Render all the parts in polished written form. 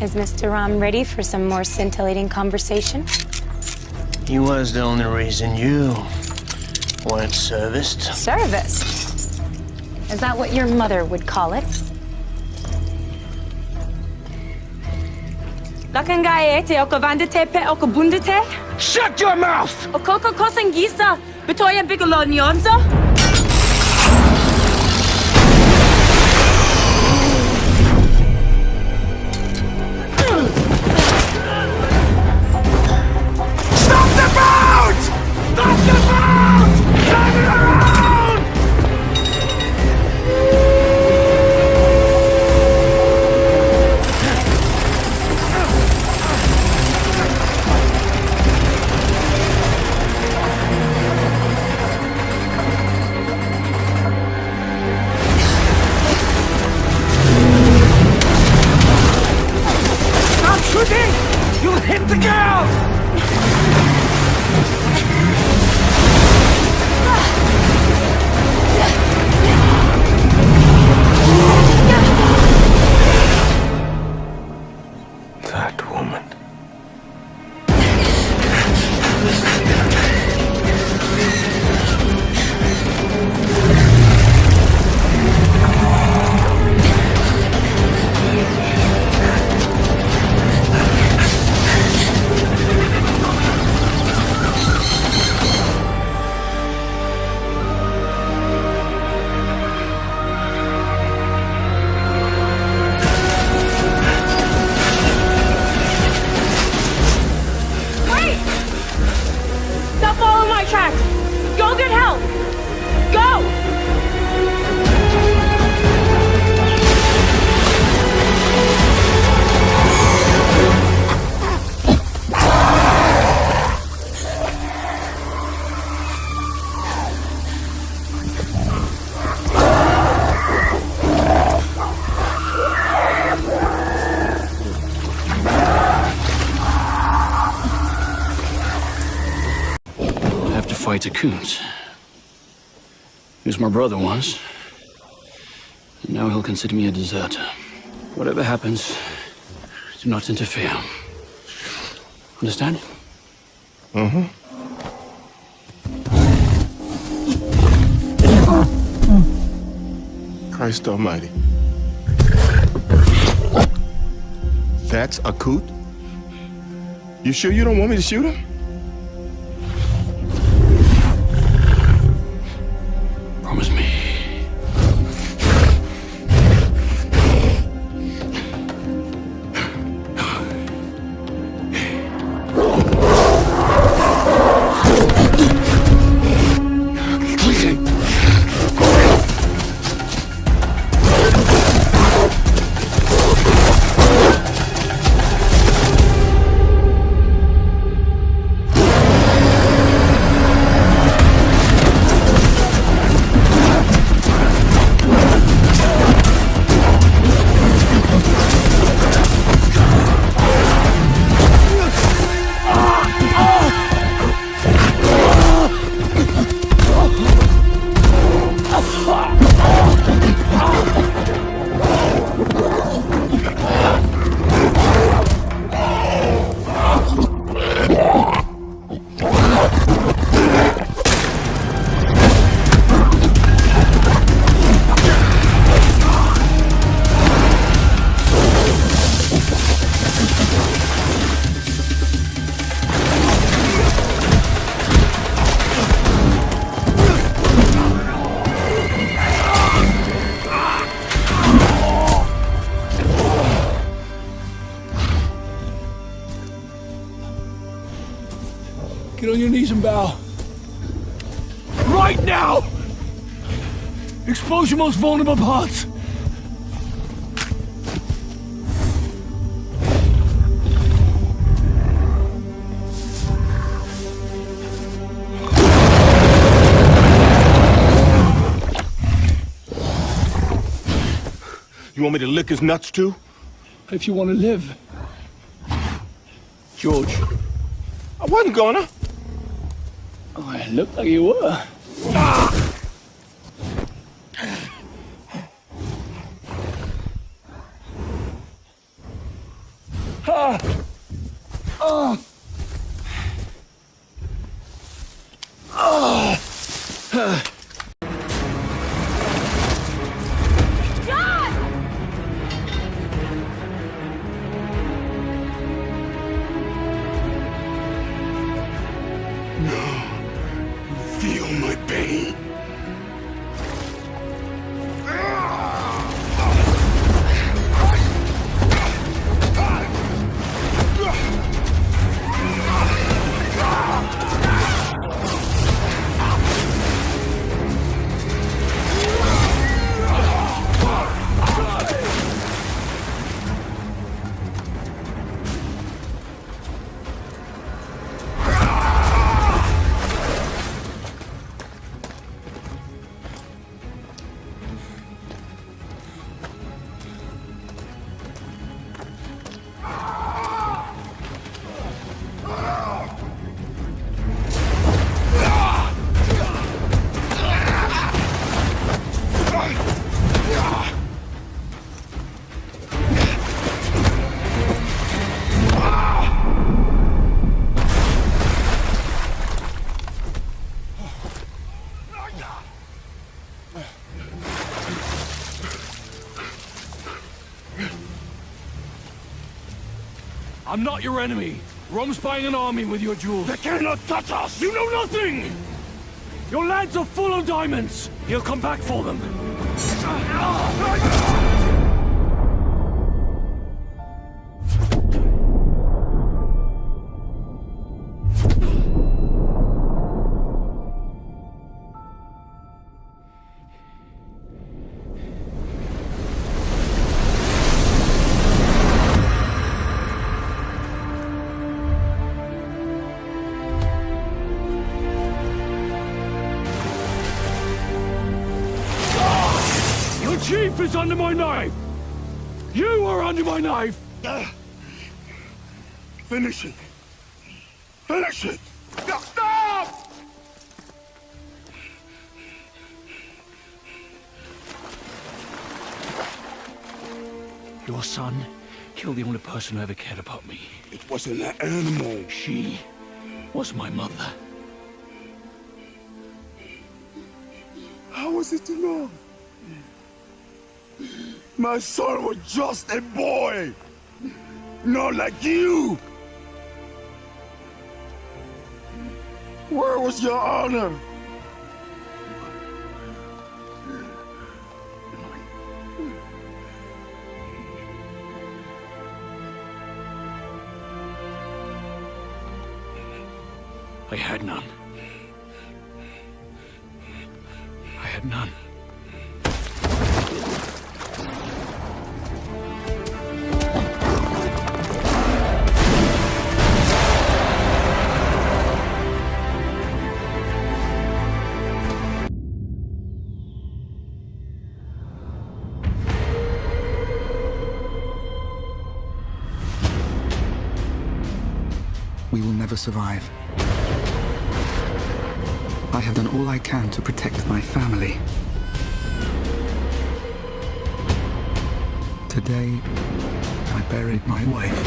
Is Mr. Ram ready for some more scintillating conversation? He was the only reason you weren't serviced. Serviced? Is that what your mother would call it? Shut your mouth! You'll hit the girl! That woman. Fight a coot. He was my brother once, and now he'll consider me a deserter. Whatever happens, do not interfere. Understand? Mm-hmm. Christ almighty. That's a coot? You sure you don't want me to shoot him? Promise me. Get on your knees and bow. Right now! Expose your most vulnerable parts. You want me to lick his nuts too? If you want to live. George. I wasn't gonna. Oh, it looked like you were. Feel my pain. I'm not your enemy. Rome's buying an army with your jewels. They cannot touch us! You know nothing! Your lads are full of diamonds. He'll come back for them. Chief is under my knife! You are under my knife! Finish it! Finish it! Stop! Your son killed the only person who ever cared about me. It was an animal. She was my mother. How was it to know? My son was just a boy, not like you. Where was your honor? I had none. I had none. We will never survive. I have done all I can to protect my family. Today, I buried my wife.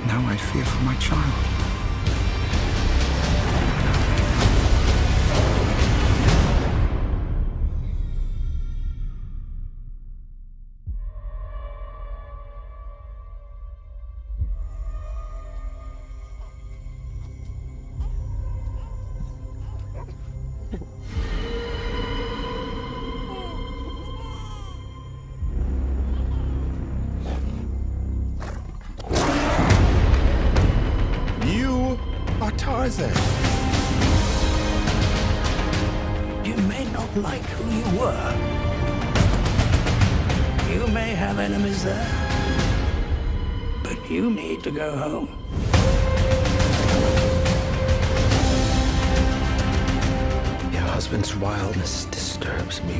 Now I fear for my child. Tarzan. You may not like who you were. You may have enemies there. But you need to go home. Your husband's wildness disturbs me.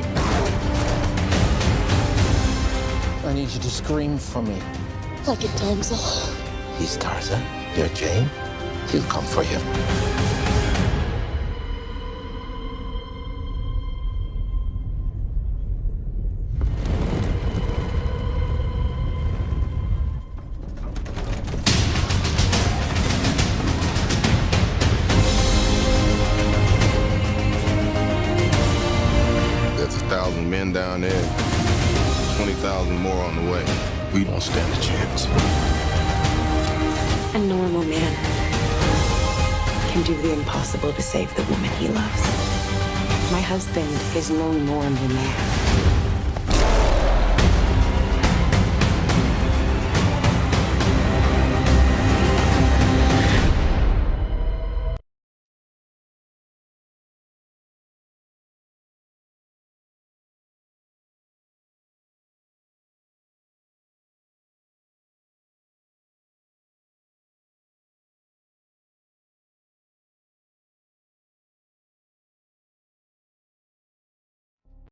I need you to scream for me. Like a damsel. He's Tarzan. You're Jane. He'll come for you. 1,000 more on the way. We don't stand a chance. A normal man can do the impossible to save the woman he loves. My husband is no normal man.